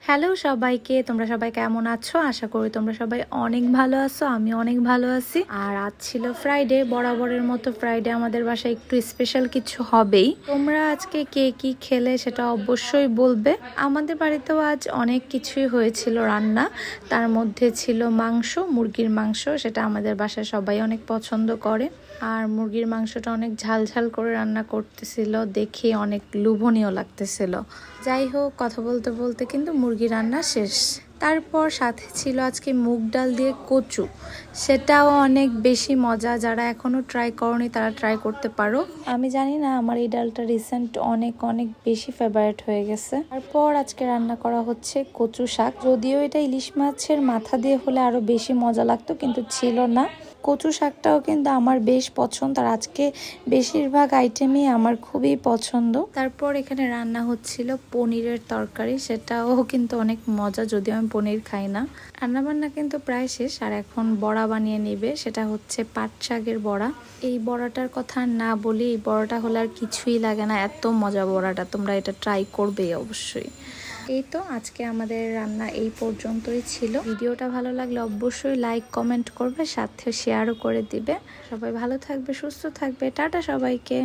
Hello সবাইকে, তোমরা সবাই কেমন আছো? আশা করি তোমরা সবাই অনেক ভালো আছো। আমি অনেক ভালো আছি। আর আজ ছিল ফ্রাইডে, বরাবরের মতো ফ্রাইডে আমাদের বাসায় একটু স্পেশাল কিছু হবেই। তোমরা আজকে কে কি খেলে সেটা অবশ্যই বলবে। আমাদের বাড়িতেও আজ অনেক কিছুই হয়েছিল রান্না। তার মধ্যে ছিল মাংস, মুরগির মাংস। সেটা আমাদের বাসায় সবাই অনেক পছন্দ করে। আর মুরগির মাংসটা অনেক ঝাল ঝাল করে রান্না করতেছিল, দেখে অনেক লোভনীয় লাগতেছিল। যাই হোক, কথা বলতে বলতে কিন্তু মুরগি রান্না শেষ। তারপর সাথে ছিল আজকে মুগ ডাল দিয়ে কচু। সেটাও অনেক বেশি মজা। যারা এখনো ট্রাই করনি তারা ট্রাই করতে পারো। আমি জানি না, আমার এই ডালটা রিসেন্ট অনেক অনেক বেশি ফেভারিট হয়ে গেছে। তারপর আজকে রান্না করা হচ্ছে কচু শাক। যদিও এটা ইলিশ মাছের মাথা দিয়ে হলে আরো বেশি মজা লাগতো, কিন্তু ছিল না। কচু শাকটাও কিন্তু আমার বেশ পছন্দ, আর আজকে বেশিরভাগ আইটেমই আমার খুবই পছন্দ। তারপর এখানে রান্না হচ্ছিল পনিরের তরকারি। সেটাও কিন্তু অনেক মজা, যদিও আমি পনির খাই না। রান্নাবান্না কিন্তু প্রায় শেষ, আর এখন বড়া বানিয়ে নিবে। সেটা হচ্ছে পাট শাকের বড়া। এই বড়াটার কথা না বলি, এই বড়াটা হলে আর কিছুই লাগে না, এত মজা বড়াটা। তোমরা এটা ট্রাই করবে অবশ্যই। এই তো আজকে আমাদের রান্না এই পর্যন্তই ছিল। ভিডিওটা ভালো লাগলে অবশ্যই লাইক কমেন্ট করবে, সাথে শেয়ারও করে দিবে। সবাই ভালো থাকবে, সুস্থ থাকবে। টাটা সবাইকে।